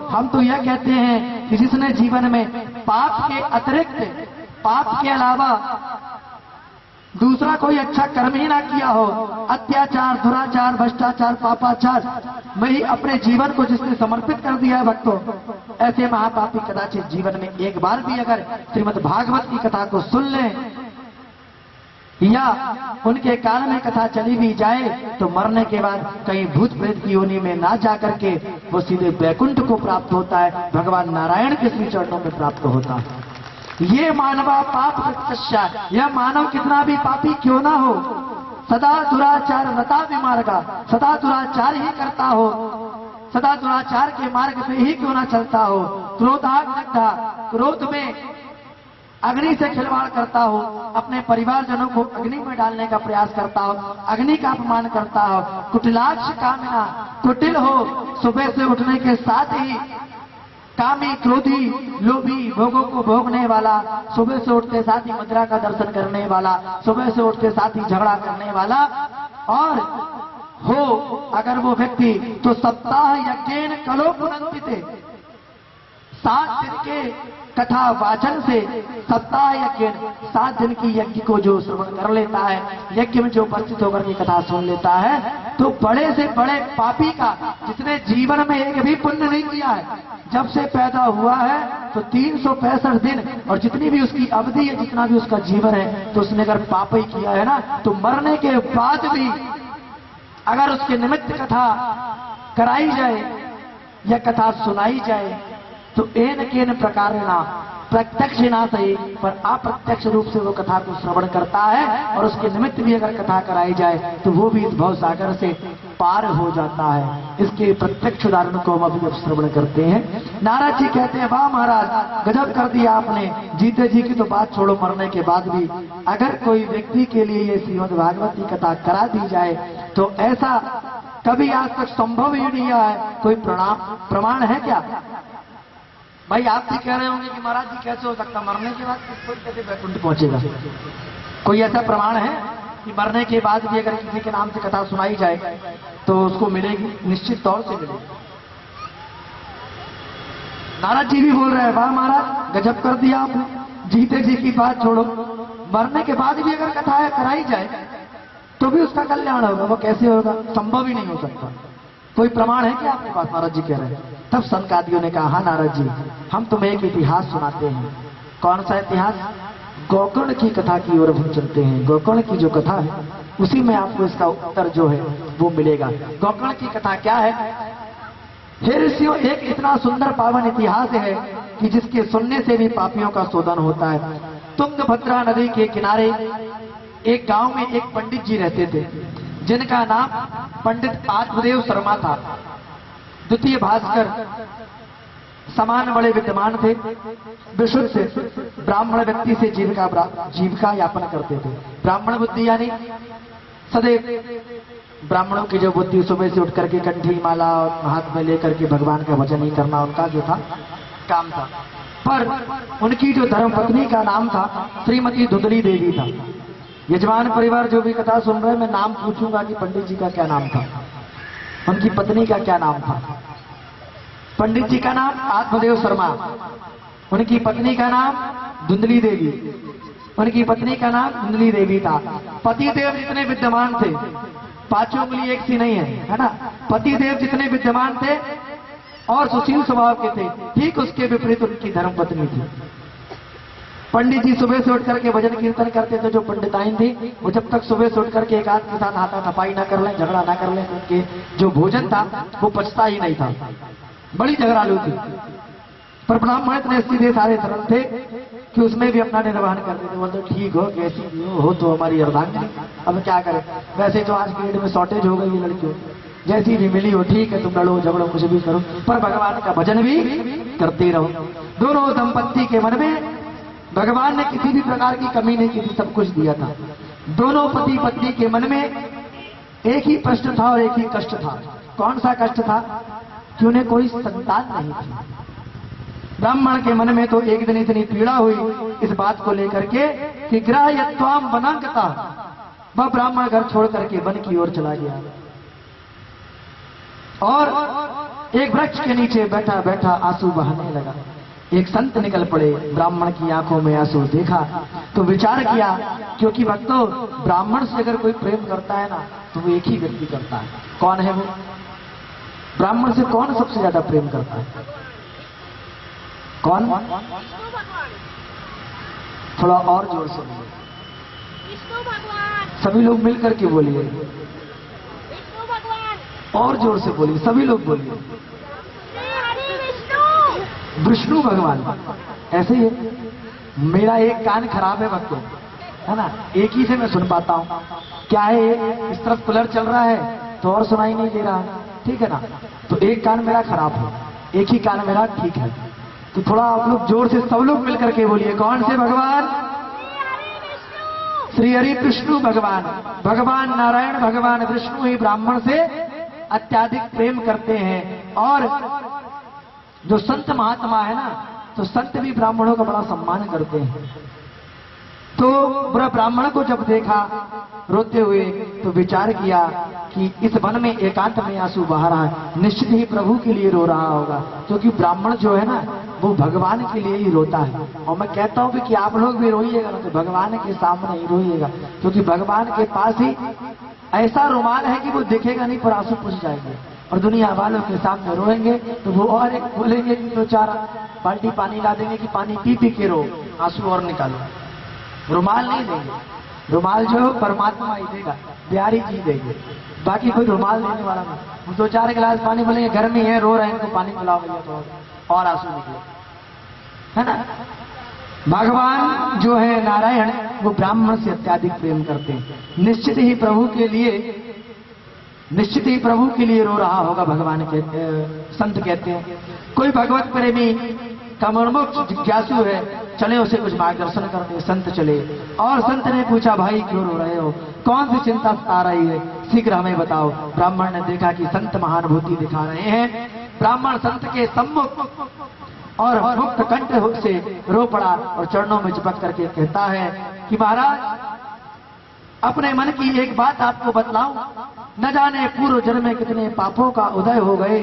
हम तो यह कहते हैं कि जिसने जीवन में पाप के अतिरिक्त, पाप के अलावा दूसरा कोई अच्छा कर्म ही ना किया हो, अत्याचार, दुराचार, भ्रष्टाचार, पापाचार में ही अपने जीवन को जिसने समर्पित कर दिया है भक्तों, ऐसे महापापी कदाचित जीवन में एक बार भी अगर श्रीमद् भागवत की कथा को सुन लें या उनके कान में कथा चली भी जाए तो मरने के बाद कहीं भूत प्रेत की योनि में ना जाकर के वो सीधे वैकुंठ को प्राप्त होता है, भगवान नारायण के श्री चरणों में प्राप्त होता है। ये मानवा पाप प्रत्यक्षा, यह मानव कितना भी पापी क्यों ना हो, सदा दुराचार रता विमार्गा, सदा दुराचार ही करता हो, सदा दुराचार के मार्ग पे ही क्यों ना चलता हो, क्रोधाग्निग्धा, क्रोध में अग्नि से खिलवाड़ करता हो, अपने परिवारजनों को अग्नि में डालने का प्रयास करता हो, अग्नि का अपमान करता हो, कुटिलाक्ष कामिना, कुटिल हो, सुबह से उठने के साथ ही कामी, क्रोधी, लोभी, भोगों को भोगने वाला, सुबह से उठते साथ ही मुद्रा का दर्शन करने वाला, सुबह से उठते साथ ही झगड़ा करने वाला, और हो अगर वो व्यक्ति तो सप्ताह यज्ञेन कलो पुनन्तिते, 7 दिन के कथा वाचन से सप्ताह यज्ञ, 7 दिन की यज्ञ को जो श्रवण कर लेता है, यज्ञ में जो उपस्थित होकर के कथा सुन लेता है, तो बड़े से बड़े पापी का, जिसने जीवन में एक भी पुण्य नहीं किया है, जब से पैदा हुआ है तो 365 दिन और जितनी भी उसकी अवधि है, जितना भी उसका जीवन है, तो उसने अगर पाप ही किया है ना, तो मरने के बाद भी अगर उसके निमित्त कथा कराई जाए या कथा सुनाई जाए तो एन केन प्रकार ना, प्रत्यक्ष ना सही पर अप्रत्यक्ष रूप से वो कथा को श्रवण करता है, और उसके निमित्त भी अगर कथा कराई जाए तो वो भी इस भव सागर से पार हो जाता है। इसके प्रत्यक्ष उदाहरण को हम अभी अब श्रवण करते हैं। नारद जी कहते हैं, वाह महाराज गजब कर दिया आपने, जीते जी की तो बात छोड़ो, मरने के बाद भी अगर कोई व्यक्ति के लिए ये श्रीमद् भागवत की कथा करा दी जाए तो ऐसा कभी आज तक संभव ही नहीं है। कोई प्रमाण है क्या? भाई आप भी कह रहे होंगे कि महाराज जी कैसे हो सकता, मरने के बाद कोई कैसे वैकुंठ पहुंचेगा? कोई ऐसा प्रमाण है कि मरने के बाद भी अगर किसी के नाम से कथा सुनाई जाए तो उसको मिलेगी? निश्चित तौर से मिलेगी। नारद जी भी बोल रहे हैं, वाह महाराज गजब कर दिया आपने, जीते जी की बात छोड़ो, मरने के बाद भी अगर कथा कराई जाए तो भी उसका कल्याण होगा। वो कैसे होगा? संभव ही नहीं हो सकता। कोई प्रमाण है क्या आपके पास? नारद जी कह रहे हैं। तब सनकादियों ने कहा, हाँ नारद जी, हम तुम्हें एक इतिहास सुनाते हैं। कौन सा इतिहास? गोकर्ण की कथा की ओर हम चलते हैं। गोकर्ण की जो कथा है उसी में आपको इसका उत्तर जो है वो मिलेगा। गोकर्ण की कथा क्या है? हे ऋषियों, एक इतना सुंदर पावन इतिहास है कि जिसके सुनने से भी पापियों का शोधन होता है। तुंगभद्रा नदी के किनारे एक गांव में एक पंडित जी रहते थे, जिनका नाम पंडित आत्मदेव शर्मा था। द्वितीय भास्कर समान बड़े विद्वान थे, विशुद्ध से ब्राह्मण व्यक्ति से जीविका यापन करते थे। ब्राह्मण बुद्धि यानी सदैव ब्राह्मणों की जो बुद्धि सुबह से उठ करके कंठी माला और हाथ में लेकर के भगवान का भजन ही करना उनका जो था काम था। पर उनकी जो धर्म पत्नी का नाम था श्रीमती धुंधली देवी था। यजमान परिवार जो भी कथा सुन रहे हैं, मैं नाम पूछूंगा कि पंडित जी का क्या नाम था, उनकी पत्नी का क्या नाम था। पंडित जी का नाम आत्मदेव शर्मा, उनकी पत्नी का नाम धुंधली देवी, उनकी पत्नी का नाम धुंधली देवी था। पतिदेव जितने विद्यमान थे, पांचों उंगली एक सी नहीं है ना, पतिदेव जितने विद्यमान थे और सुशील स्वभाव के थे, ठीक उसके विपरीत उनकी धर्म पत्नी थी। पंडित जी सुबह से उठ करके भजन कीर्तन करते थे। जो पंडिताइन थी वो जब तक सुबह से उठ करके एक आध के साथ हाथापाई ना कर लें, झगड़ा ना कर लें, तो उनके जो भोजन था वो पचता ही नहीं था। बड़ी झगड़ालू थी। पर ब्राह्मण इतने सीधे सारे सरल थे कि उसमें भी अपना निर्वहन करते थे। बोलते ठीक हो, कैसी भी हो तो हमारी अर्धांगिनी, अब क्या करें, वैसे तो आज की डेट में शॉर्टेज हो गई है लड़कियों, जैसी भी मिली हो ठीक है, तुम लड़ो झगड़ो कुछ भी करो, पर भगवान का भजन भी करते रहो। दोनों दंपत्ति के मन में भगवान ने किसी भी प्रकार की कमी नहीं की थी, सब कुछ दिया था। दोनों पति पत्नी के मन में एक ही प्रश्न था और एक ही कष्ट था। कौन सा कष्ट था? कि उन्हें कोई संतान नहीं थी। ब्राह्मण के मन में तो एक दिन इतनी पीड़ा हुई इस बात को लेकर के कि ग्रह यत्वाम वनांगता, वह ब्राह्मण घर छोड़ करके वन की ओर चला गया और एक वृक्ष के नीचे बैठा बैठा आंसू बहाने लगा। एक संत निकल पड़े, ब्राह्मण की आंखों में आंसू देखा तो विचार किया, क्योंकि भक्तों ब्राह्मण से अगर कोई प्रेम करता है ना तो वो एक ही व्यक्ति करता है। कौन है वो? ब्राह्मण से कौन सबसे ज्यादा प्रेम करता है? कौन? थोड़ा और जोर से बोलिए, विष्णु भगवान। सभी लोग मिलकर के बोलिए, विष्णु भगवान। और जोर से बोलिए, सभी लोग बोलिए, श्री हरि विष्णु। विष्णु भगवान। ऐसे ही है। मेरा एक कान खराब है भक्तों, है ना, एक ही से मैं सुन पाता हूँ। क्या है, इस तरफ कूलर चल रहा है तो और सुनाई नहीं दे रहा, ठीक है ना, तो एक कान मेरा खराब है, एक ही कान मेरा ठीक है। तो थोड़ा आप लोग जोर से सब लोग मिलकर के बोलिए, कौन से भगवान? श्री हरि विष्णु भगवान। भगवान नारायण भगवान विष्णु ही ब्राह्मण से अत्याधिक प्रेम करते हैं। और जो संत महात्मा है ना, तो संत भी ब्राह्मणों का बड़ा सम्मान करते हैं। तो बुरा ब्राह्मण को जब देखा रोते हुए तो विचार किया कि इस वन में एकांत में आंसू बहा रहा है, निश्चित ही प्रभु के लिए रो रहा होगा, क्योंकि ब्राह्मण जो है ना वो भगवान के लिए ही रोता है। और मैं कहता हूं कि आप लोग भी रोइएगा ना तो भगवान के सामने ही रोइएगा, क्योंकि भगवान के पास ही ऐसा रुमाल है कि वो देखेगा नहीं पर आंसू पूछ जाएंगे, और दुनिया वालों के सामने रोएंगे तो वो और एक बोलेंगे कि तो चार बाल्टी पानी ला देंगे कि पानी पी पी के रो, आंसू और निकालो। रुमाल नहीं देंगे, रुमाल जो परमात्मा ही देगा, प्यारी जी देंगे, बाकी कोई रुमाल देने वाला नहीं। हम दो चार गिलास पानी बोलेंगे गर्मी है रो रहे हैं इनको पानी पिलाओ भैया तो और आंसू निकले, है ना। भगवान जो है नारायण वो ब्राह्मण से अत्याधिक प्रेम करते हैं। निश्चित ही प्रभु के लिए रो रहा होगा भगवान के। संत कहते हैं कोई भगवत प्रेमी कमोन्मुख जिज्ञासु है, चले उसे कुछ मार्गदर्शन करते। संत चले और संत ने पूछा, भाई क्यों रो रहे हो, कौन सी चिंता आ रही है, शीघ्र हमें बताओ। ब्राह्मण ने देखा कि संत महानुभूति दिखा रहे हैं। ब्राह्मण संत के सम्मुख और मुक्त कंठ से रो पड़ा और चरणों में चिपक करके कहता है कि महाराज अपने मन की एक बात आपको बतलाऊं, न जाने पूर्व जन्म में कितने पापों का उदय हो गए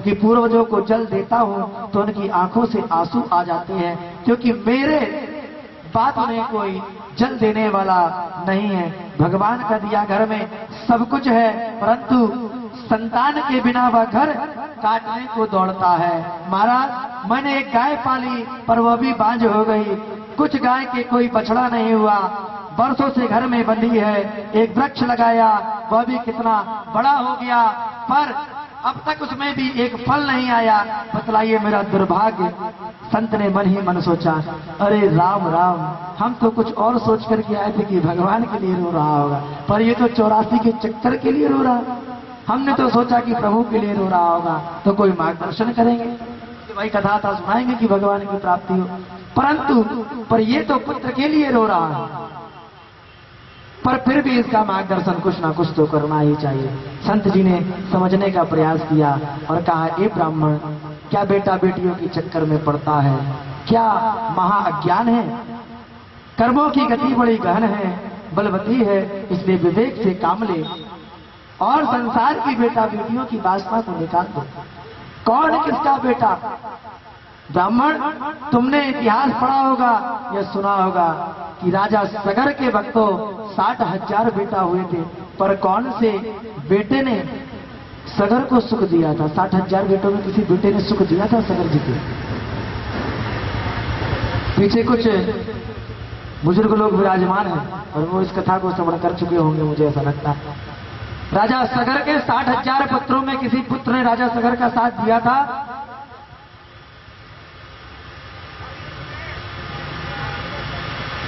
कि पूर्वजों को जल देता हूं तो उनकी आंखों से आंसू आ जाते हैं, क्योंकि मेरे बात में कोई जल देने वाला नहीं है। भगवान का दिया घर में सब कुछ है, परंतु संतान के बिना वह घर काटने को दौड़ता है। महाराज मैंने एक गाय पाली पर वह भी बांझ हो गई, कुछ गाय के कोई बछड़ा नहीं हुआ, बरसों से घर में बंधी है। एक वृक्ष लगाया वह भी कितना बड़ा हो गया, पर अब तक उसमें भी एक फल नहीं आया, बतलाइए मेरा दुर्भाग्य। संत ने मन ही मन सोचा, अरे राम राम, हम तो कुछ और सोच करके आए थे कि भगवान के लिए रो रहा होगा, पर ये तो 84 के चक्कर के लिए रो रहा। हमने तो सोचा कि प्रभु के लिए रो रहा होगा तो कोई मार्गदर्शन करेंगे, भाई कथा था सुनाएंगे कि भगवान की प्राप्ति हो, परंतु पर ये तो पुत्र के लिए रो रहा है, पर फिर भी इसका मार्गदर्शन कुछ ना कुछ तो करना ही चाहिए। संत जी ने समझने का प्रयास किया और कहा, ए ब्राह्मण, क्या बेटा बेटियों की चक्कर में पड़ता है, क्या महा अज्ञान है, कर्मों की गति बड़ी गहन है, बलवती है, इसलिए विवेक से काम ले और संसार की बेटा बेटियों की वासना को निकाल दो। कौन किसका बेटा? ब्राह्मण, तुमने इतिहास पढ़ा होगा या सुना होगा कि राजा सगर के वक्तों 60,000 बेटा हुए थे, पर कौन से बेटे ने सगर को सुख दिया था? 60,000 बेटों में किसी बेटे ने सुख दिया था सगर जी के? पीछे कुछ बुजुर्ग लोग विराजमान हैं और वो इस कथा को श्रवण कर चुके होंगे, मुझे ऐसा लगता है। राजा सगर के 60,000 पुत्रों में किसी पुत्र ने राजा सगर का साथ दिया था?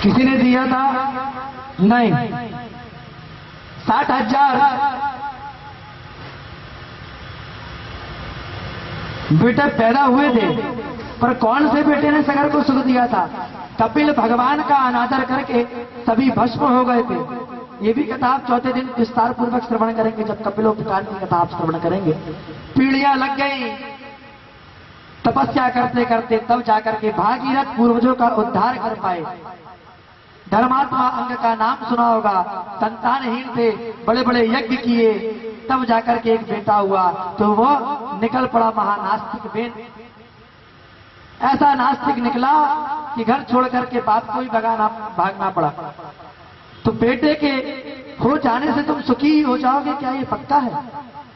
किसी ने दिया था? नहीं। 60,000 बेटे पैदा हुए थे, पर कौन से बेटे ने सगर को सुख दिया था? कपिल भगवान का अनादर करके सभी भस्म हो गए थे। ये भी कथा आप चौथे दिन विस्तार पूर्वक श्रवण करेंगे, जब कपिलोपकार की कथा आप श्रवण करेंगे। पीढ़ियां लग गई तपस्या करते करते, तब जाकर के भागीरथ पूर्वजों का उद्धार कर पाए। धर्मात्मा अंग का नाम सुना होगा, संतानहीन थे, बड़े बड़े यज्ञ किए, तब जाकर के एक बेटा हुआ, तो वो निकल पड़ा महानास्तिक बेन। ऐसा नास्तिक निकला कि घर छोड़ करके बाप को ही भागना पड़ा। तो बेटे के हो जाने से तुम सुखी हो जाओगे, क्या ये पक्का है?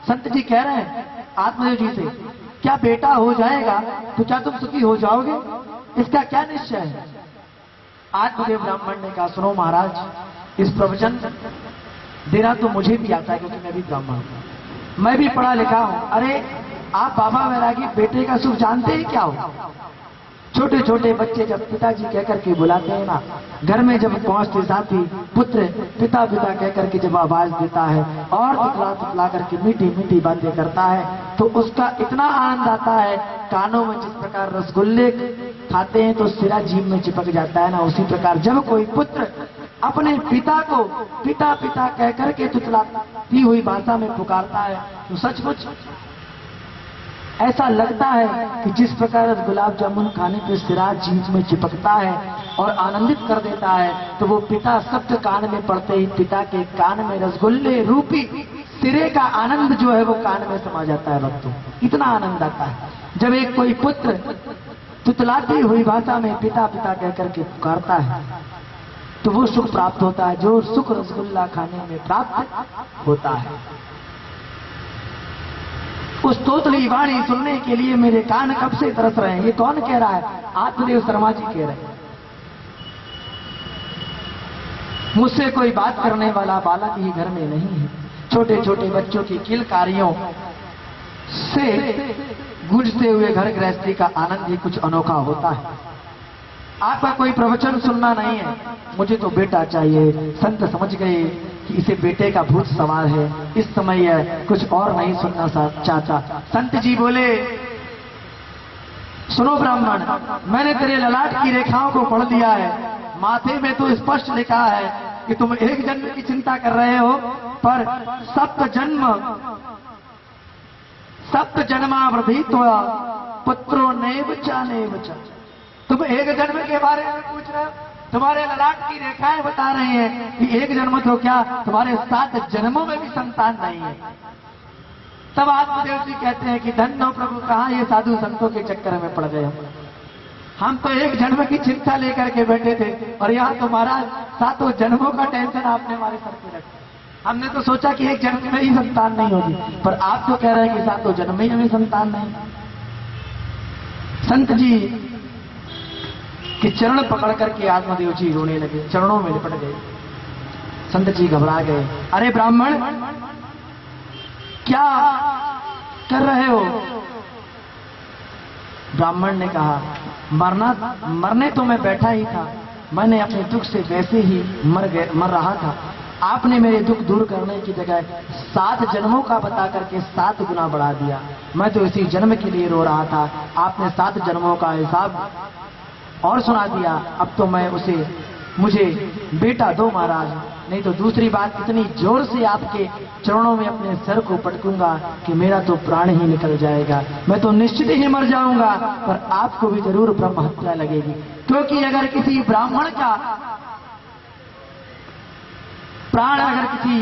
संत जी कह रहे हैं आत्मदेव जी से, क्या बेटा हो जाएगा तो क्या तुम सुखी हो जाओगे? इसका क्या निश्चय है? आत्मदेव ब्राह्मण ने कहा, सुनो महाराज, इस प्रवचन देना तो मुझे भी आता है, क्योंकि मैं भी ब्राह्मण हूं, मैं भी पढ़ा लिखा हूं। अरे आप बाबा वैरागी बेटे का सुख जानते ही क्या हो? छोटे छोटे बच्चे जब पिताजी कह करके बुलाते हैं ना, घर में जब पहुंचते साथी पुत्र पिता पिता कह करके जब आवाज देता है और तुतला तुतला करके मीठी मीठी बातें करता है, तो उसका इतना आनंद आता है। कानों में जिस प्रकार रसगुल्ले खाते हैं तो सिरा जीभ में चिपक जाता है ना, उसी प्रकार जब कोई पुत्र अपने पिता को पिता पिता कह करके तुतलाती हुई भाषा में पुकारता है, तो सचमुच ऐसा लगता है कि जिस प्रकार गुलाब जामुन खाने पे सिरा जीभ में चिपकता है और आनंदित कर देता है, तो वो पिता शब्द कान में पड़ते ही पिता के कान में रसगुल्ले रूपी सिरे का आनंद जो है वो कान में समा जाता है। भक्तों, इतना आनंद आता है जब एक कोई पुत्र तुतलाती हुई भाषा में पिता पिता कह करके पुकारता है, तो वो सुख प्राप्त होता है जो सुख रसगुल्ला खाने में प्राप्त होता है। उस तोतली वाणी सुनने के लिए मेरे कान कब से तरस रहे हैं। ये कौन कह रहा है? आत्मदेव शर्मा जी कह रहे हैं। मुझसे कोई बात करने वाला बालक ही घर में नहीं है। छोटे छोटे बच्चों की किलकारियों से गूंजते हुए घर गृहस्थी का आनंद ही कुछ अनोखा होता है। आपका कोई प्रवचन सुनना नहीं है, मुझे तो बेटा चाहिए। संत समझ गए कि इसे बेटे का भूत सवार है, इस समय है कुछ और नहीं सुनना चाहता। संत जी बोले, सुनो ब्राह्मण, मैंने तेरे ललाट की रेखाओं को पढ़ लिया है। माथे में तो स्पष्ट लिखा है कि तुम एक जन्म की चिंता कर रहे हो, पर सप्त जन्मावधि तो पुत्रो नेव चा। तुम एक जन्म के बारे में पूछ रहे हो? तुम्हारे ललाट की रेखाएं बता रही हैं कि एक जन्म तो क्या, तुम्हारे 7 जन्मों में भी संतान नहीं है। तब आत्मदेव जी कहते हैं कि धन्य हो प्रभु, कहाँ ये साधु संतों के चक्कर में पड़ गए। हम तो एक जन्म की चिंता लेकर के बैठे थे और यहाँ तो महाराज 7 जन्मों का टेंशन आपने हमारे सर पे रखा। हमने तो सोचा कि एक जन्म में ही संतान नहीं होगी, पर आप तो कह रहे हैं कि 7 जन्म में ही हमें संतान नहीं। संत जी कि चरण पकड़ करके आत्मदेव जी रोने लगे, चरणों में लिपट गए। संत जी घबरा गए। अरे ब्राह्मण, क्या कर रहे हो? ब्राह्मण ने कहा, मरने तो मैं बैठा ही था, मैंने अपने दुख से वैसे ही मर रहा था। आपने मेरे दुख दूर करने की जगह 7 जन्मों का बता करके 7 गुना बढ़ा दिया। मैं तो इसी जन्म के लिए रो रहा था, आपने 7 जन्मों का हिसाब और सुना दिया। अब तो मुझे बेटा दो महाराज, नहीं तो दूसरी बात इतनी जोर से आपके चरणों में अपने सर को पटकूंगा कि मेरा तो प्राण ही निकल जाएगा। मैं तो निश्चित ही मर जाऊंगा, पर आपको भी जरूर ब्रह्म हत्या लगेगी। क्योंकि अगर किसी ब्राह्मण का प्राण अगर किसी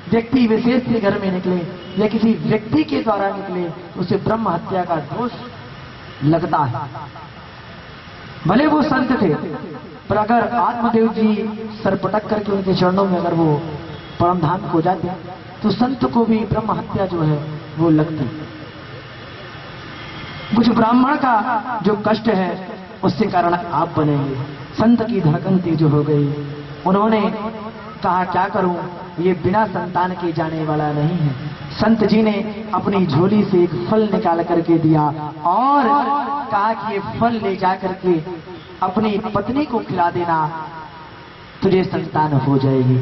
व्यक्ति विशेष के घर में निकले या किसी व्यक्ति के द्वारा निकले, उसे ब्रह्म हत्या का दोष लगता है। भले वो संत थे, पर अगर आत्मदेव जी सर पटक करके उनके चरणों में अगर वो परम धाम को जाते, तो संत को भी ब्रह्म हत्या जो है वो लगती। कुछ ब्राह्मण का जो कष्ट है उससे कारण आप बनेंगे। संत की धड़कन तेज हो गई। उन्होंने कहा, क्या करूं, ये बिना संतान के जाने वाला नहीं है। संत जी ने अपनी झोली से एक फल निकाल करके दिया और कहा कि ये फल ले जा करके अपनी पत्नी को खिला देना, तुझे संतान हो जाएगी।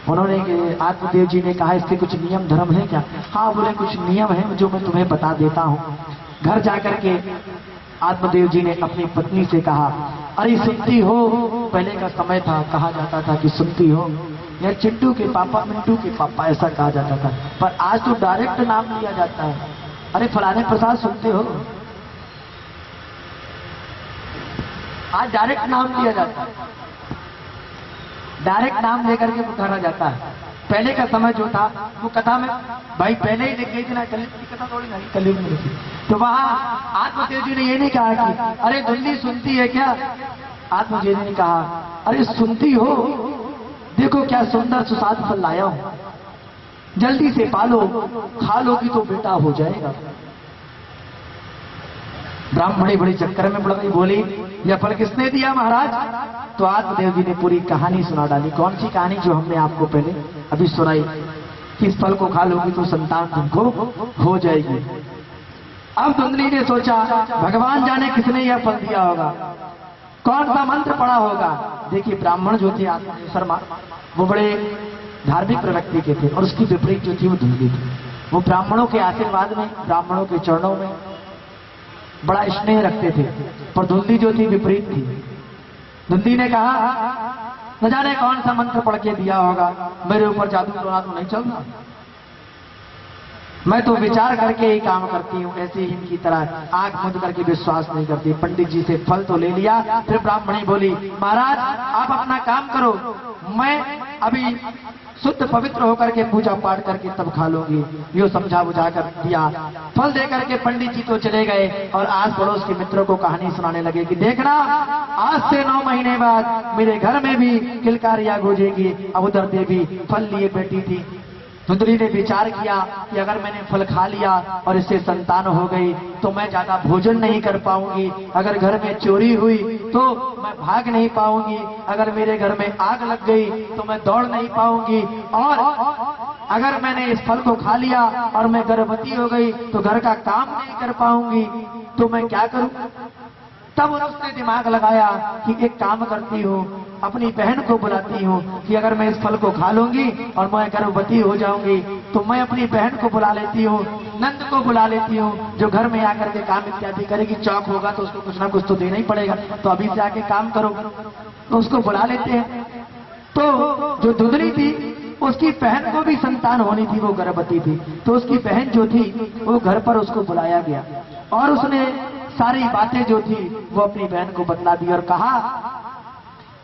उन्होंने आत्मदेव जी ने कहा, इसके कुछ नियम धर्म है क्या? हाँ बोले, कुछ नियम है जो मैं तुम्हें बता देता हूँ। घर जाकर के आत्मदेव जी ने अपनी पत्नी से कहा, अरे सुनती हो, पहले का समय था कहा जाता था कि सुनती हो, या चिट्टू के पापा मिंटू के पापा ऐसा कहा जाता था, पर आज तो डायरेक्ट नाम लिया जाता है। अरे फलाने प्रसाद सुनते हो, आज डायरेक्ट नाम लिया जाता है, डायरेक्ट नाम लेकर के पुकारा जाता है। पहले का समय जो था वो कथा में भाई पहले ही लिख गई थी ना, कलयुग की कथा थोड़ी नहीं, कलयुग में लिखी। तो वहां आत्मदेव जी ने ये नहीं कहा कि अरे धुंधली सुनती है क्या, आत्मदेव जी ने कहा अरे सुनती हो, देखो क्या सुंदर सुसाद फल लाया हूं, जल्दी से पालो, खा लोगी तो बेटा हो जाएगा। ब्राह्मणी बड़ी चक्कर में पड़ गई, बोली यह फल किसने दिया महाराज? तो आत्मदेव जी ने पूरी कहानी सुना डाली। कौन सी कहानी? जो हमने आपको पहले अभी सुनाई कि इस फल को खा लोगी तो संतान तुमको हो जाएगी। अब धुंधली ने सोचा भगवान जाने किसने यह फल दिया होगा, कौन सा मंत्र पड़ा होगा। देखिए ब्राह्मण जो थे आत्मदेव शर्मा, वो बड़े धार्मिक प्रवृत्ति के थे और उसकी विपरीत जो थी वो धुंधली थी। वो ब्राह्मणों के आशीर्वाद में, ब्राह्मणों के चरणों में बड़ा स्नेह रखते थे, पर धुंधली जो थी विपरीत थी। धुंधली ने कहा न जाने कौन सा मंत्र पढ़ के दिया होगा, मेरे ऊपर जादू टोना तो नहीं चलता, मैं तो विचार करके ही काम करती हूँ, ऐसे ही इनकी तरह आंख मूंद करके विश्वास नहीं करती। पंडित जी से फल तो ले लिया। फिर ब्राह्मणी बोली महाराज आप अपना काम करो, मैं अभी शुद्ध पवित्र होकर के पूजा पाठ करके तब खा लूंगी। यो समझा बुझा कर दिया। फल दे करके पंडित जी तो चले गए और आस पड़ोस के मित्रों को कहानी सुनाने लगे कि देखना आज से 9 महीने बाद मेरे घर में भी किलकारियां गूंजेगी। अब उधर देवी फल लिए बैठी थी। धुंधली ने विचार किया कि अगर मैंने फल खा लिया और इससे संतान हो गई तो मैं ज्यादा भोजन नहीं कर पाऊंगी, अगर घर में चोरी हुई तो मैं भाग नहीं पाऊंगी, अगर मेरे घर में आग लग गई तो मैं दौड़ नहीं पाऊंगी, और अगर मैंने इस फल को खा लिया और मैं गर्भवती हो गई तो घर का काम नहीं कर पाऊंगी, तो मैं क्या करूं। तब उसने दिमाग लगाया कि एक काम करती हूँ, अपनी बहन को बुलाती हूँ कि अगर मैं इस फल को खा लूंगी और मैं गर्भवती हो जाऊंगी तो मैं अपनी बहन को बुला लेती हूँ, नंद को बुला लेती हूँ, जो घर में आकर के काम इत्यादि करेगी। चौक होगा तो उसको कुछ ना कुछ तो देना ही पड़ेगा, तो अभी से आके काम करो। तो उसको बुला लेते हैं। तो जो धुंधली थी उसकी बहन को भी संतान होनी थी, वो गर्भवती थी, तो उसकी बहन जो थी वो घर पर उसको बुलाया गया और उसने सारी बातें जो थी वो अपनी बहन को बतला दी और कहा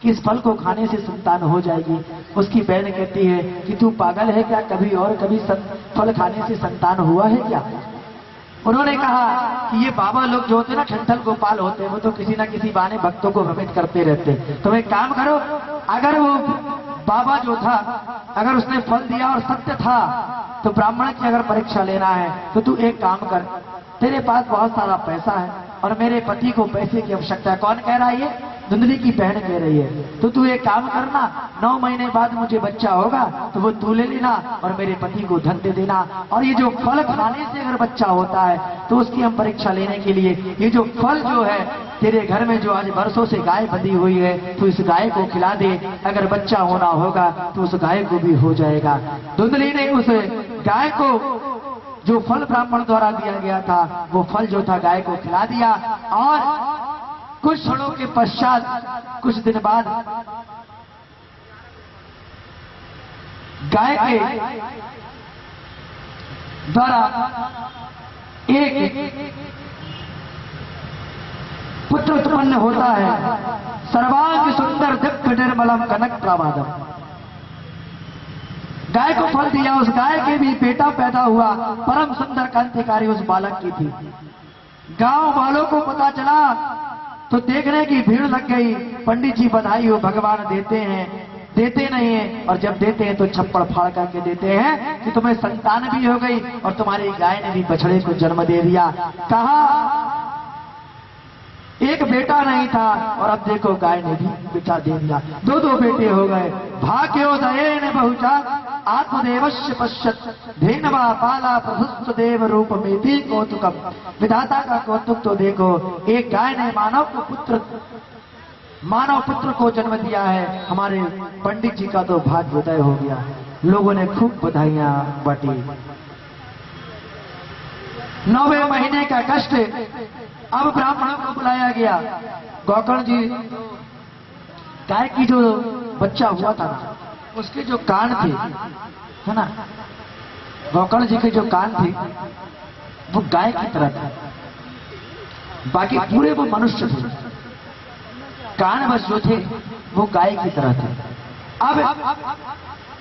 कि इस फल को खाने से संतान हो जाएगी। उसकी बहन कहती है कि तू पागल है क्या, कभी और कभी फल खाने से संतान हुआ है क्या। उन्होंने कहा कि ये बाबा लोग जो होते ना ठंठल गोपाल होते, वो तो किसी ना किसी बहाने भक्तों को भ्रमित करते रहते। तो एक काम करो, अगर वो बाबा जो था अगर उसने फल दिया और सत्य था तो ब्राह्मण की अगर परीक्षा लेना है तो तू एक काम कर, तेरे पास बहुत सारा पैसा है और मेरे पति को पैसे की आवश्यकता है। कौन कह रहा है? ये धुंधली की बहन कह रही है। तो तू एक काम करना, 9 महीने बाद मुझे बच्चा होगा तो वो तू ले लेना और मेरे पति को धन दे देना, और ये जो फल खाने से अगर बच्चा होता है तो उसकी हम परीक्षा लेने के लिए ये जो फल जो है तेरे घर में जो आज वर्षों से गाय बंधी हुई है तो इस गाय को खिला दे, अगर बच्चा होना होगा तो उस गाय को भी हो जाएगा। धुंधली ने उस गाय को जो फल ब्राह्मण द्वारा दिया गया था वो फल जो था गाय को खिला दिया, और कुछ क्षणों के पश्चात कुछ दिन बाद गाय के द्वारा एक पुत्र उत्पन्न होता है। सर्वांग सुंदर दिव्य निर्मलम कनक प्रवादम। गाय को फल दिया, उस गाय के भी बेटा पैदा हुआ, परम सुंदर कांतिकारी उस बालक की थी। गांव वालों को पता चला तो देखने की भीड़ लग गई। पंडित जी बधाई हो, भगवान देते हैं, देते नहीं है, और जब देते हैं तो छप्पड़ फाड़ करके देते हैं कि तुम्हें संतान भी हो गई और तुम्हारी गाय ने भी बछड़े को जन्म दे दिया। कहा एक बेटा नहीं था और अब देखो गाय ने भी बेटा दे दिया, 2 बेटे हो गए। भाग्योदयेन बहुचा आत्मदेवस्य पश्यत धेनवा पाला प्रभुस्व देव रूप में भी कौतुकम। विधाता का कौतुक तो देखो, एक गाय ने मानव पुत्र को जन्म दिया है। हमारे पंडित जी का तो भाग्योदय हो गया। लोगों ने खूब बधाइयां बांटी। 9वें महीने का कष्ट, अब ब्राह्मणों को बुलाया गया। गोकर्ण जी गाय की जो बच्चा हुआ था ना, उसके जो कान थे है ना, गोकर्ण जी के जो कान थे वो गाय की तरह थे, बाकी पूरे वो मनुष्य थे, कान बस जो थे वो गाय की तरह थे। अब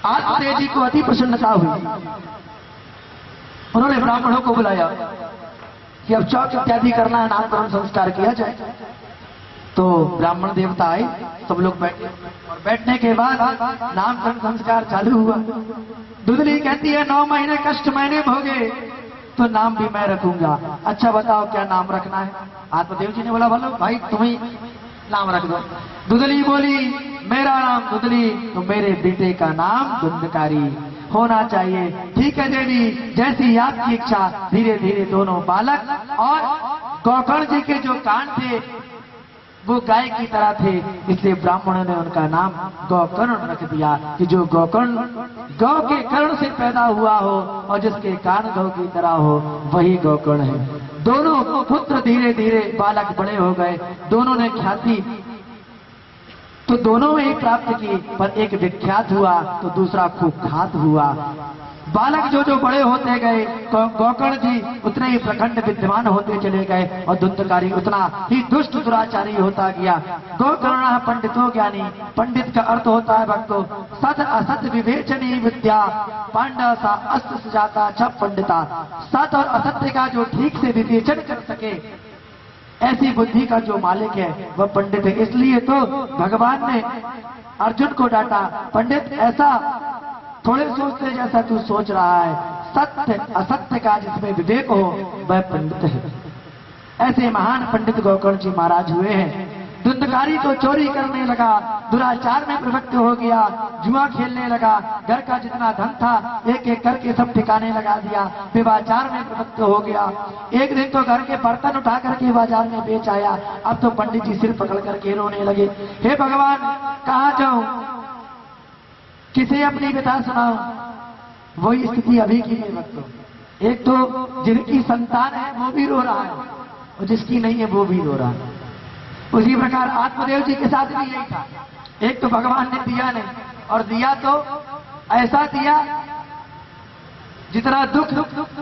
आत्मदेव जी को अति प्रसन्नता हुई। उन्होंने ब्राह्मणों को बुलाया कि अब चौक इत्यादि करना है, नामकरण संस्कार किया जाए। तो ब्राह्मण देवता आए, सब लोग बैठे और बैठने के बाद नामकरण संस्कार चालू हुआ। दुदली कहती है 9 महीने कष्ट मैंने भोगे तो नाम भी मैं रखूंगा। अच्छा बताओ क्या नाम रखना है? आत्मदेव जी ने बोला बोलो भाई तुम ही नाम रख दो। दुदली बोली मेरा नाम दुदली तो मेरे बेटे का नाम धुंधकारी होना चाहिए। ठीक है देवी, जैसी आपकी इच्छा। धीरे धीरे दोनों बालक और गोकर्ण जी के जो कान थे वो गाय की तरह थे, इसलिए ब्राह्मणों ने उनका नाम गोकर्ण रख दिया कि जो गोकर्ण गौ के कर्ण से पैदा हुआ हो और जिसके कान गौ की तरह हो वही गोकर्ण है। दोनों पुत्र धीरे धीरे बालक बड़े हो गए, दोनों ने ख्याति तो दोनों ही प्राप्त की, पर एक विख्यात हुआ तो दूसरा कुख्यात हुआ। बालक जो बड़े होते गए, गोकर्ण जी उतने ही प्रखंड विद्वान होते चले गए और धुंधकारी उतना ही दुष्ट दुराचारी होता गया। गोकर्ण पंडितो ज्ञानी, पंडित का अर्थ होता है भक्तों सत असत विवेचनी विद्या, पांडा सा अस्त सुजाता छ पंडिता। सत और असत्य का जो ठीक से विवेचन कर सके ऐसी बुद्धि का जो मालिक है वह पंडित है। इसलिए तो भगवान ने अर्जुन को डांटा, पंडित ऐसा थोड़े सोचते जैसा तू सोच रहा है, सत्य असत्य का जिसमें विवेक हो वह पंडित है। ऐसे महान पंडित गोकर्ण जी महाराज हुए हैं। धुंधकारी तो चोरी करने लगा, दुराचार में प्रवृत्त हो गया, जुआ खेलने लगा, घर का जितना धन था एक एक करके सब ठिकाने लगा दिया, विवाचार में प्रवृत्त हो गया। एक दिन तो घर के बर्तन उठा करके बाजार में बेच आया। अब तो पंडित जी सिर पकड़ करके रोने लगे, हे भगवान कहाँ जाऊं, किसे अपनी व्यथा सुनाऊं। वही स्थिति अभी की है भक्तों। एक तो जिनकी संतान है वो भी रो रहा है और जिसकी नहीं है वो भी रो रहा है। उसी प्रकार आत्मदेव जी के साथ भी यही था। एक तो भगवान ने दिया नहीं, और दिया तो ऐसा दिया जितना दुख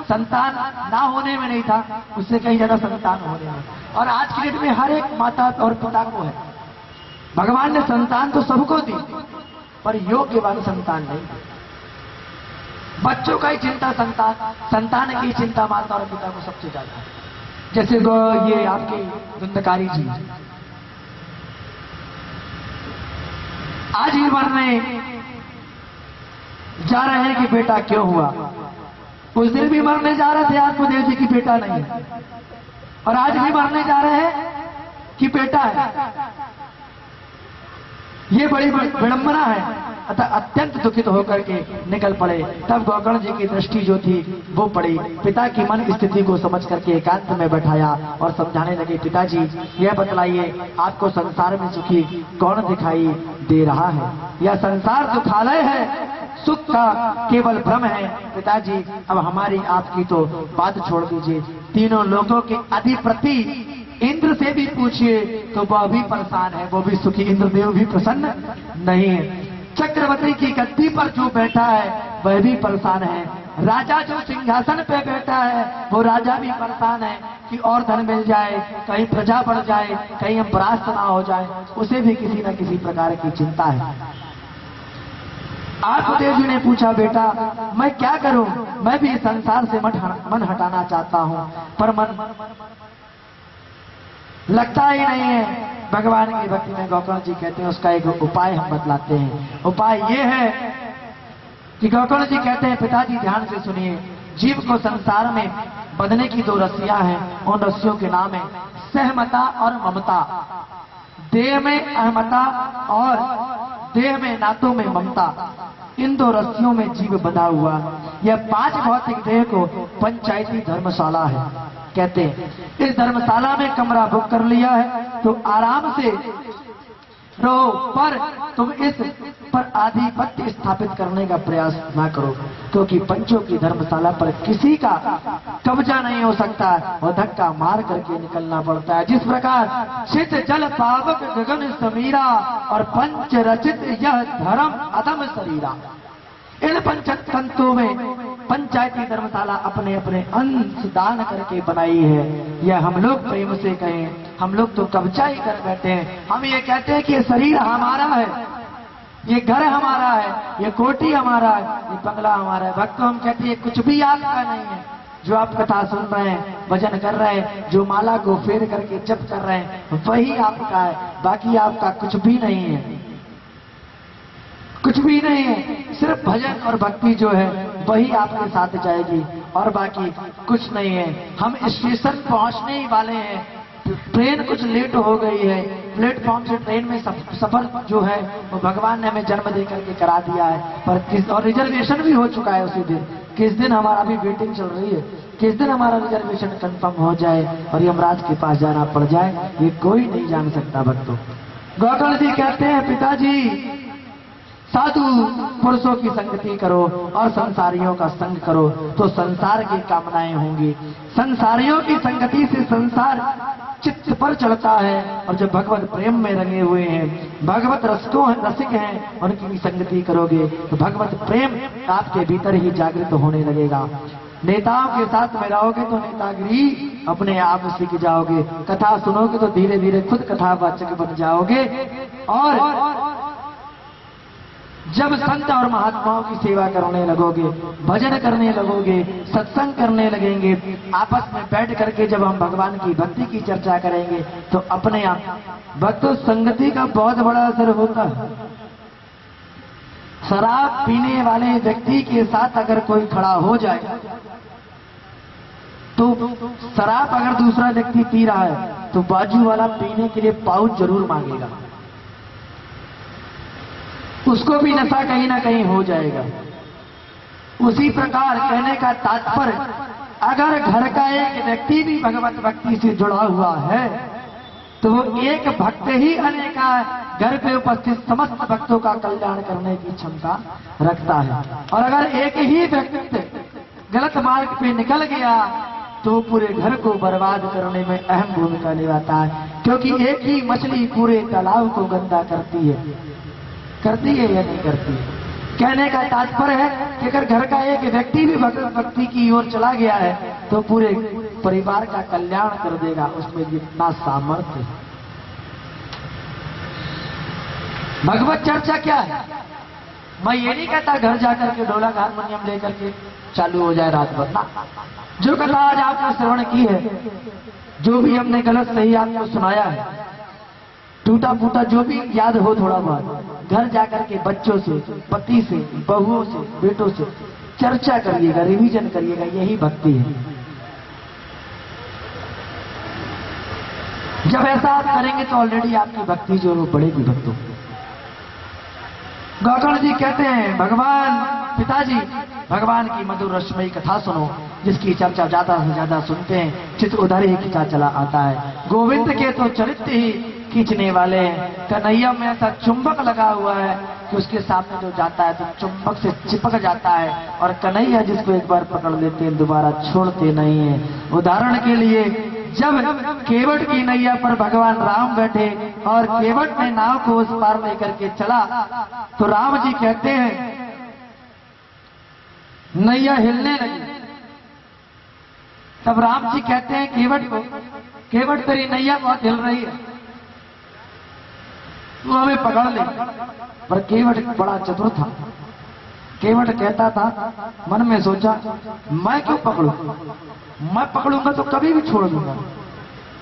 संतान ना होने में नहीं था उससे कहीं ज्यादा संतान होने में। और आज की डेट में हर एक माता और पिता को है। भगवान ने संतान तो सबको दी पर योग्य वाली संतान नहीं। बच्चों का ही चिंता संतान की चिंता माता और पिता को सबसे ज्यादा है। जैसे ये आपके धुंधकारी जी आज ही मरने जा रहे हैं कि बेटा क्यों हुआ। उस दिन भी मरने जा रहे थे आत्मदेव जी की बेटा नहीं है, और आज भी मरने जा रहे हैं कि बेटा है। ये बड़ी विडंबना है। अतः अत्यंत दुखित होकर के निकल पड़े। तब गोकर्ण जी की दृष्टि जो थी वो पड़ी। पिता की मन स्थिति को समझ करके एकांत में बैठाया और समझाने लगे, पिताजी यह बतलाइए आपको संसार में सुखी कौन दिखाई दे रहा है? यह संसार सुखालय है, सुख का केवल भ्रम है। पिताजी अब हमारी आपकी तो बात छोड़ दीजिए, तीनों लोगों के अधिपति इंद्र से भी पूछिए तो वह भी परेशान है, वो भी सुखी, इंद्रदेव भी प्रसन्न नहीं है। चक्रवर्ती की गद्दी पर जो बैठा है वह भी परेशान है। राजा जो सिंहासन पे बैठा है वो राजा भी परेशान है कि और धन मिल जाए, कहीं प्रजा बढ़ जाए, कहीं हम परास्त ना हो जाए, उसे भी किसी न किसी प्रकार की चिंता है। आत्मदेव जी ने पूछा, बेटा मैं क्या करूं? मैं भी संसार से मन हटाना चाहता हूं पर मन लगता ही नहीं है। भगवान की भक्ति में गोकर्ण जी कहते हैं उसका एक उपाय हम बतलाते हैं। उपाय ये है कि गोकर्ण जी कहते हैं, पिताजी ध्यान से सुनिए, जीव को संसार में बंधने की 2 रस्सियां हैं। उन रस्सियों के नाम है सहमता और ममता। देह में अहमता और देह में नातों में ममता। इन 2 रस्सियों में जीव बंधा हुआ। यह 5 भौतिक देह को पंचायती धर्मशाला है कहते हैं। इस धर्मशाला में कमरा बुक कर लिया है तो आराम से रहो, पर तुम इस पर आधिपत्य स्थापित करने का प्रयास ना करो, क्योंकि पंचों की धर्मशाला पर किसी का कब्जा नहीं हो सकता और धक्का मार करके निकलना पड़ता है। जिस प्रकार चित जल पावक गगन समीरा और पंच रचित यह धर्म अधम शरीरा। इन पंचतंत्रों में पंचायती धर्मशाला अपने अपने अंश दान करके बनाई है। यह हम लोग प्रेम से कहें, हम लोग तो कब्जा ही कर बैठे हैं। हम ये कहते हैं कि ये शरीर हमारा है, ये घर हमारा है, ये कोठी हमारा है, ये बंगला हमारा है। भक्त हम कहते हैं कुछ भी आपका नहीं है। जो आप कथा सुन रहे हैं, भजन कर रहे हैं, जो माला को फेर करके जप कर रहे हैं, वही आपका है। बाकी आपका कुछ भी नहीं है, कुछ भी नहीं है। सिर्फ भजन और भक्ति जो है वही आपके साथ जाएगी और बाकी कुछ नहीं है। हम स्टेशन पहुंचने ही वाले हैं, ट्रेन कुछ लेट हो गई है। प्लेटफॉर्म से ट्रेन में सफर जो है वो भगवान ने हमें जन्म दे करके करा दिया है, पर और रिजर्वेशन भी हो चुका है उसी दिन। किस दिन हमारा भी वेटिंग चल रही है, किस दिन हमारा रिजर्वेशन कंफर्म हो जाए और यमराज के पास जाना पड़ जाए, ये कोई नहीं जान सकता भक्तों। गौतम जी कहते हैं, पिताजी साधु पुरुषों की संगति करो और संसारियों का संग करो तो संसार की कामनाएं होंगी। संसारियों की संगति से संसार चित्त पर चढ़ता है और जो भगवत प्रेम में रंगे हुए हैं, भगवत रसिक हैं, उनकी संगति करोगे तो भगवत प्रेम आपके भीतर ही जागृत होने लगेगा। नेताओं के साथ में रहोगे तो नेतागिरी अपने आप सीख जाओगे। कथा सुनोगे तो धीरे धीरे खुद कथावाचक बन जाओगे। और जब संत और महात्माओं की सेवा करने लगोगे, भजन करने लगोगे, सत्संग करने लगेंगे, आपस में बैठ करके जब हम भगवान की भक्ति की चर्चा करेंगे तो अपने आप भक्तों संगति का बहुत बड़ा असर होता है। शराब पीने वाले व्यक्ति के साथ अगर कोई खड़ा हो जाए तो शराब अगर दूसरा व्यक्ति पी रहा है तो बाजू वाला पीने के लिए पाउच जरूर मांगेगा, उसको भी नशा कहीं ना कहीं हो जाएगा। उसी प्रकार कहने का तात्पर्य, अगर घर का एक व्यक्ति भी भगवत भक्ति से जुड़ा हुआ है तो वो एक भक्त ही अनेका घर पे उपस्थित समस्त भक्तों का कल्याण करने की क्षमता रखता है। और अगर एक ही व्यक्ति गलत मार्ग पे निकल गया तो पूरे घर को बर्बाद करने में अहम भूमिका निभाता है, क्योंकि एक ही मछली पूरे तालाब को गंदा करती है या नहीं करती है। कहने का तात्पर्य है कि अगर घर का एक व्यक्ति भी भगवत भक्ति की ओर चला गया है तो पूरे परिवार का कल्याण कर देगा। उसमें जितना सामर्थ्य है। भगवत चर्चा क्या है? मैं ये नहीं कहता घर जाकर के ढोलक हारमोनियम लेकर के चालू हो जाए रात भर ना। जो कथा आज आपने श्रवण की है, जो भी हमने गलत सही आपको सुनाया है, टूटा फूटा जो भी याद हो थोड़ा बहुत, घर जाकर के बच्चों से, पति से, बहुओं से, बेटों से चर्चा करिएगा, रिवीजन करिएगा। यही भक्ति है। जब ऐसा आप करेंगे तो ऑलरेडी आपकी भक्ति जो है वो बढ़ेगी भक्तों। गौतम जी कहते हैं, भगवान पिताजी भगवान की मधुर रसमयी कथा सुनो, जिसकी चर्चा ज्यादा से ज्यादा सुनते हैं चित्त उधर ही खिंचा चला आता है। गोविंद के तो चरित्र ही खींचने वाले हैं। कन्हैया में ऐसा चुंबक लगा हुआ है कि उसके सामने जो जाता है तो चुंबक से चिपक जाता है, और कन्हैया जिसको एक बार पकड़ लेते हैं दोबारा छोड़ते नहीं है। उदाहरण के लिए जब केवट की नैया पर भगवान राम बैठे और केवट ने नाव को उस पार लेकर के चला तो राम जी कहते हैं नैया हिलने लगी। तब राम जी कहते हैं केवट को, केवट तेरी नैया बहुत हिल रही है, तू हमें पकड़ ले। पर केवट बड़ा चतुर था। केवट कहता था, मन में सोचा मैं क्यों पकड़ूं, मैं पकड़ूंगा तो कभी भी छोड़ दूंगा।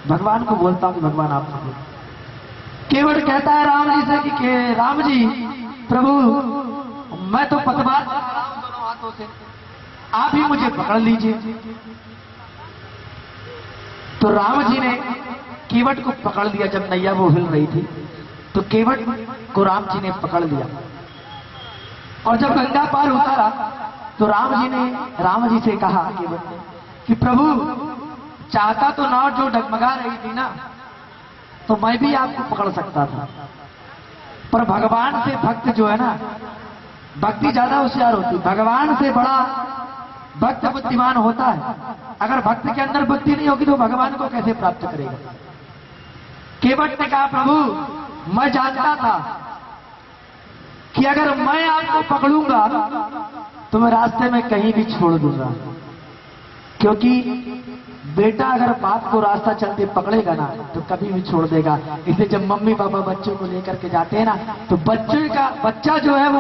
भगवान को बोलता हूं कि भगवान आप पकड़ो। केवट कहता है राम जी से कि राम जी प्रभु मैं तो पतवार चला रहा हूं दोनों हाथों से, आप ही मुझे पकड़ लीजिए। तो राम जी ने केवट को पकड़ लिया। जब नैया वो हिल रही थी तो केवट को राम जी ने पकड़ लिया, और जब गंगा पार उतारा तो राम जी ने राम जी से कहा केवट ने कि प्रभु चाहता तो नाव जो डगमगा रही थी ना, तो मैं भी आपको पकड़ सकता था, पर भगवान से भक्त जो है ना, भक्ति ज्यादा होशियार होती। भगवान से बड़ा भक्त बुद्धिमान होता है। अगर भक्त के अंदर बुद्धि नहीं होगी तो भगवान को कैसे प्राप्त करेगा। केवट ने कहा प्रभु मैं जानता था कि अगर मैं आपको पकड़ूंगा तो मैं रास्ते में कहीं भी छोड़ दूंगा, क्योंकि बेटा अगर बाप को रास्ता चलते पकड़ेगा ना तो कभी भी छोड़ देगा। इसलिए जब मम्मी पापा बच्चों को लेकर के जाते हैं ना तो बच्चा जो है वो